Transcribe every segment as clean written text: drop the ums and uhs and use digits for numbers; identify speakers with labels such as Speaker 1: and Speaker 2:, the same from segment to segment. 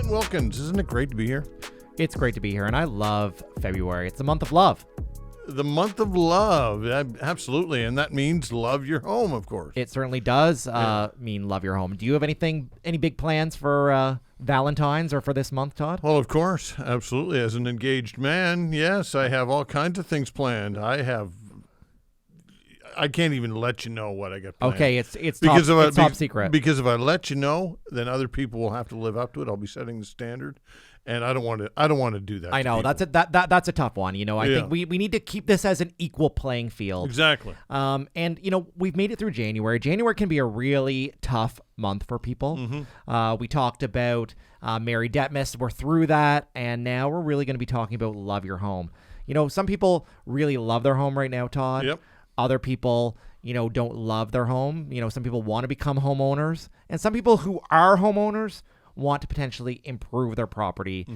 Speaker 1: Glenn Wilkins. Isn't it great to be here?
Speaker 2: It's great to be here, and I love February. It's the month of love.
Speaker 1: The month of love, absolutely, and that means love your home, of course.
Speaker 2: It certainly does mean love your home. Do you have any big plans for Valentine's or for this month, Todd?
Speaker 1: Well, of course, absolutely. As an engaged man, yes, I have all kinds of things planned. I can't even let you know what I got planned.
Speaker 2: Okay, it's top secret.
Speaker 1: Because if I let you know, then other people will have to live up to it. I'll be setting the standard, and I don't want to do that.
Speaker 2: I know that's a tough one. I think we need to keep this as an equal playing field.
Speaker 1: Exactly.
Speaker 2: And we've made it through January. January can be a really tough month for people.
Speaker 1: Mm-hmm.
Speaker 2: We talked about Merry Dettmas. We're through that, and now we're really going to be talking about love your home. Some people really love their home right now, Todd.
Speaker 1: Yep.
Speaker 2: Other people, don't love their home. Some people want to become homeowners, and some people who are homeowners want to potentially improve their property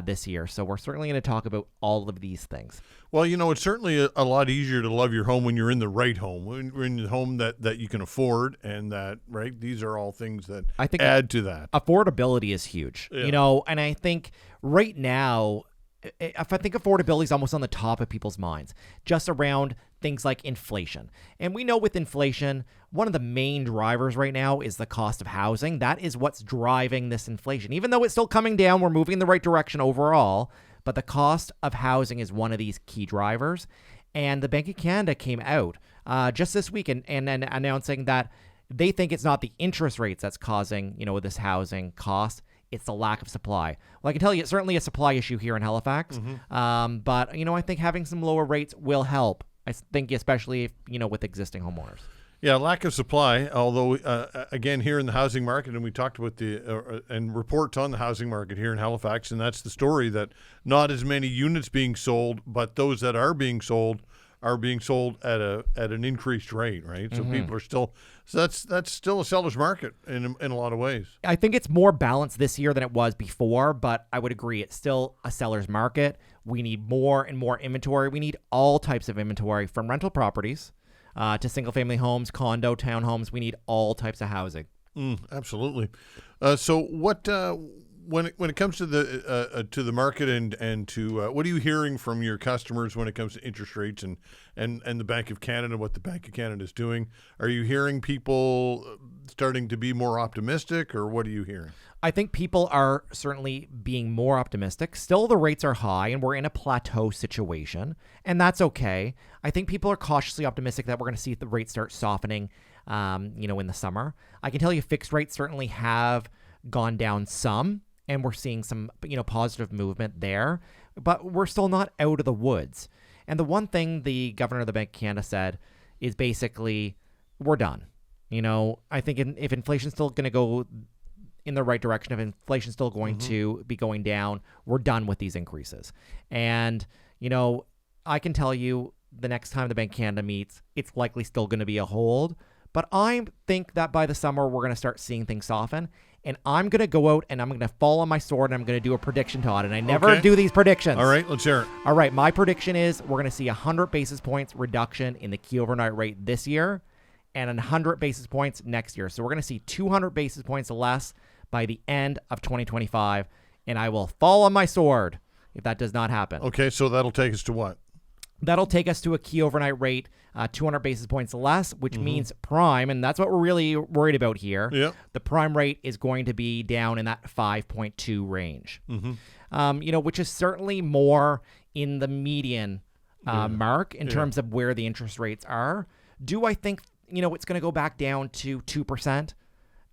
Speaker 2: this year. So we're certainly going to talk about all of these things.
Speaker 1: Well, it's certainly a lot easier to love your home when you're in the right home, when you're in the home that you can afford, and that, right, these are all things that I think add to that.
Speaker 2: Affordability is huge, and I think right now, if I think affordability is almost on the top of people's minds, just around things like inflation. And we know with inflation, one of the main drivers right now is the cost of housing. That is what's driving this inflation. Even though it's still coming down, we're moving in the right direction overall, but the cost of housing is one of these key drivers. And the Bank of Canada came out just this week and announcing that they think it's not the interest rates that's causing, this housing cost. It's the lack of supply. Well, I can tell you it's certainly a supply issue here in Halifax.
Speaker 1: Mm-hmm.
Speaker 2: But, I think having some lower rates will help. I think especially if, with existing homeowners.
Speaker 1: Yeah, lack of supply, although, again, here in the housing market, and we talked about and reports on the housing market here in Halifax, and that's the story, that not as many units being sold, but those that are being sold at an increased rate, right? So people are still, that's still a seller's market in a lot of ways.
Speaker 2: I think it's more balanced this year than it was before, but I would agree it's still a seller's market. We need more and more inventory. We need all types of inventory, from rental properties to single-family homes, condo, townhomes. We need all types of housing.
Speaker 1: Absolutely. So what? When it comes to the market and to what are you hearing from your customers when it comes to interest rates and the Bank of Canada, what the Bank of Canada is doing? Are you hearing people starting to be more optimistic, or what are you hearing?
Speaker 2: I think people are certainly being more optimistic. Still, the rates are high, and we're in a plateau situation, and that's okay. I think people are cautiously optimistic that we're going to see the rates start softening, in the summer. I can tell you fixed rates certainly have gone down some, and we're seeing some, positive movement there, but we're still not out of the woods. And the one thing the governor of the Bank of Canada said is basically, we're done. I think if inflation's still going to go in the right direction, if inflation's still going to be going down, we're done with these increases. And, I can tell you the next time the Bank of Canada meets, it's likely still going to be a hold. But I think that by the summer, we're going to start seeing things soften. And I'm going to go out and I'm going to fall on my sword and I'm going to do a prediction, Todd. And I never do these predictions.
Speaker 1: All right, let's hear it.
Speaker 2: All right, my prediction is we're going to see 100 basis points reduction in the key overnight rate this year and 100 basis points next year. So we're going to see 200 basis points less by the end of 2025. And I will fall on my sword if that does not happen.
Speaker 1: Okay, so that'll take us to what?
Speaker 2: That'll take us to a key overnight rate, 200 basis points less, which means prime, and that's what we're really worried about here.
Speaker 1: Yep.
Speaker 2: The prime rate is going to be down in that 5.2 range, which is certainly more in the median mark in terms of where the interest rates are. Do I think, it's going to go back down to 2%?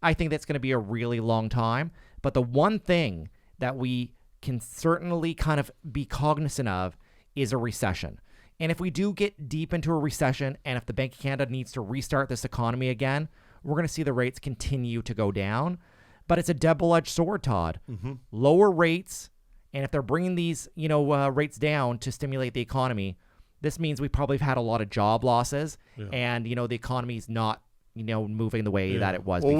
Speaker 2: I think that's going to be a really long time. But the one thing that we can certainly kind of be cognizant of is a recession. And if we do get deep into a recession, and if the Bank of Canada needs to restart this economy again, we're going to see the rates continue to go down. But it's a double-edged sword, Todd. Lower rates, and if they're bringing these, rates down to stimulate the economy, this means we probably have had a lot of job losses, and the economy's not moving the way that it was before.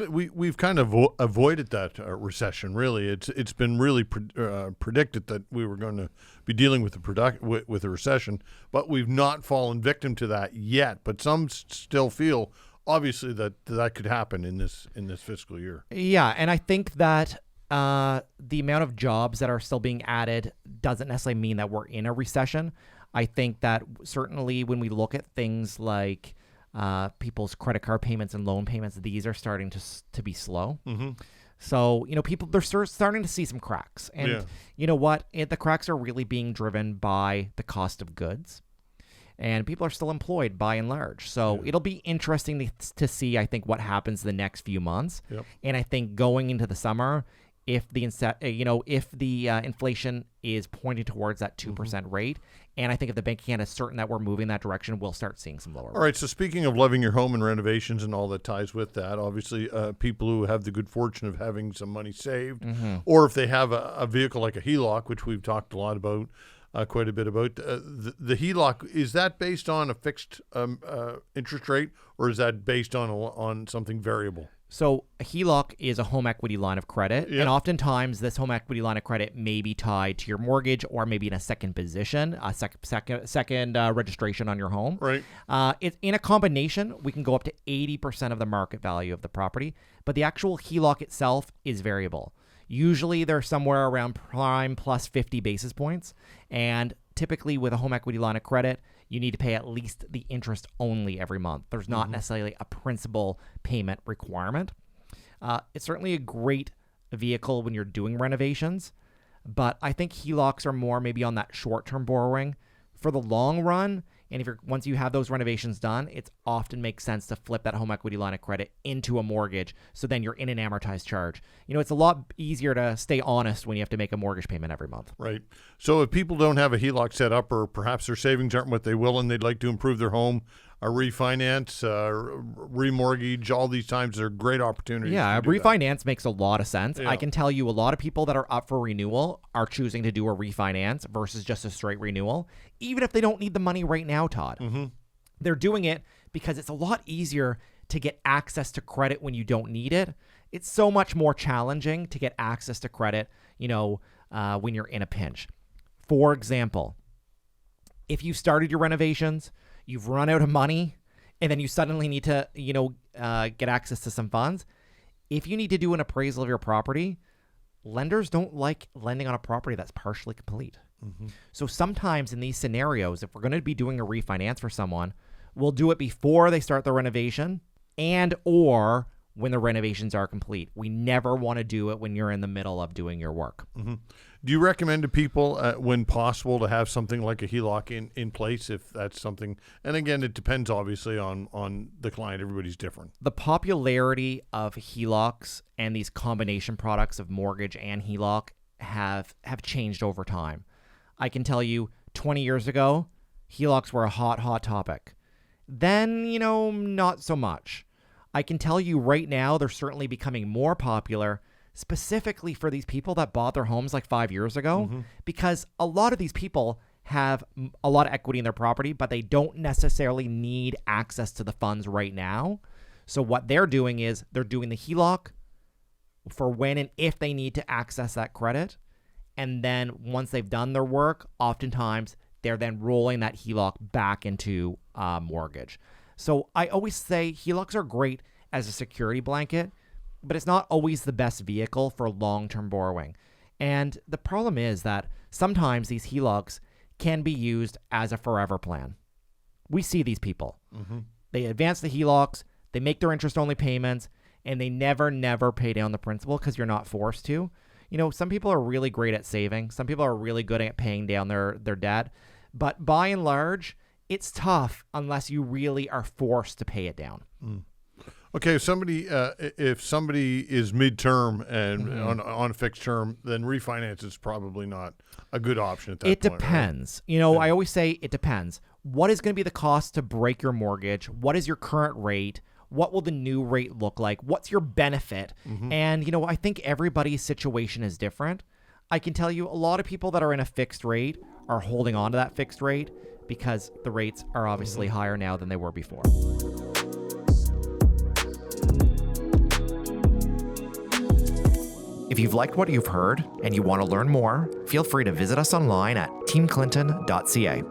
Speaker 1: We've kind of avoided that recession. Really, it's been really predicted that we were going to be dealing with a recession, but we've not fallen victim to that yet. But some still feel obviously that could happen in this fiscal year.
Speaker 2: Yeah, and I think that the amount of jobs that are still being added doesn't necessarily mean that we're in a recession. I think that certainly when we look at things like people's credit card payments and loan payments, these are starting to be slow.
Speaker 1: Mm-hmm.
Speaker 2: So, people, they're starting to see some cracks. And you know what? The cracks are really being driven by the cost of goods. And people are still employed by and large. So it'll be interesting to see, I think, what happens the next few months.
Speaker 1: Yep.
Speaker 2: And I think going into the summer, if the inflation is pointing towards that 2% rate, and I think if the Bank of Canada is certain that we're moving that direction, we'll start seeing some lower rates.
Speaker 1: All right, so speaking of loving your home and renovations and all that ties with that, obviously people who have the good fortune of having some money saved, or if they have a vehicle like a HELOC, which we've talked a lot about, quite a bit about, the HELOC, is that based on a fixed interest rate, or is that based on something variable?
Speaker 2: So a HELOC is a home equity line of credit, and oftentimes this home equity line of credit may be tied to your mortgage or maybe in a second position, a second registration on your home.
Speaker 1: Right.
Speaker 2: It's in a combination. We can go up to 80% of the market value of the property, but the actual HELOC itself is variable. Usually they're somewhere around prime plus 50 basis points, and typically with a home equity line of credit, you need to pay at least the interest only every month. There's not necessarily a principal payment requirement. It's certainly a great vehicle when you're doing renovations, but I think HELOCs are more maybe on that short-term borrowing. For the long run, and once you have those renovations done, it often makes sense to flip that home equity line of credit into a mortgage, so then you're in an amortized charge. It's a lot easier to stay honest when you have to make a mortgage payment every month.
Speaker 1: Right. So if people don't have a HELOC set up, or perhaps their savings aren't what they will and they'd like to improve their home, a refinance, remortgage, all these times are great opportunities.
Speaker 2: Yeah, refinance makes a lot of sense.
Speaker 1: Yeah.
Speaker 2: I can tell you a lot of people that are up for renewal are choosing to do a refinance versus just a straight renewal, even if they don't need the money right now, Todd. They're doing it because it's a lot easier to get access to credit when you don't need it. It's so much more challenging to get access to credit, when you're in a pinch. For example, if you started your renovations, you've run out of money, and then you suddenly need to, get access to some funds. If you need to do an appraisal of your property, lenders don't like lending on a property that's partially complete. So sometimes in these scenarios, if we're going to be doing a refinance for someone, we'll do it before they start the renovation and or when the renovations are complete. We never want to do it when you're in the middle of doing your work.
Speaker 1: Do you recommend to people, when possible, to have something like a HELOC in place if that's something? And again, it depends obviously on the client. Everybody's different.
Speaker 2: The popularity of HELOCs and these combination products of mortgage and HELOC have changed over time. I can tell you 20 years ago, HELOCs were a hot topic. Then, not so much. I can tell you right now, they're certainly becoming more popular, specifically for these people that bought their homes like 5 years ago, because a lot of these people have a lot of equity in their property, but they don't necessarily need access to the funds right now. So what they're doing is they're doing the HELOC for when and if they need to access that credit. And then once they've done their work, oftentimes they're then rolling that HELOC back into mortgage. So I always say HELOCs are great as a security blanket, but it's not always the best vehicle for long-term borrowing. And the problem is that sometimes these HELOCs can be used as a forever plan. We see these people. They advance the HELOCs, they make their interest-only payments, and they never pay down the principal because you're not forced to. Some people are really great at saving. Some people are really good at paying down their debt. But by and large, it's tough unless you really are forced to pay it down.
Speaker 1: Okay, if somebody is midterm and on a fixed term, then refinance is probably not a good option at that point.
Speaker 2: It depends.
Speaker 1: Right?
Speaker 2: I always say it depends. What is going to be the cost to break your mortgage? What is your current rate? What will the new rate look like? What's your benefit? And, I think everybody's situation is different. I can tell you a lot of people that are in a fixed rate are holding on to that fixed rate because the rates are obviously higher now than they were before. If you've liked what you've heard and you want to learn more, feel free to visit us online at teamclinton.ca.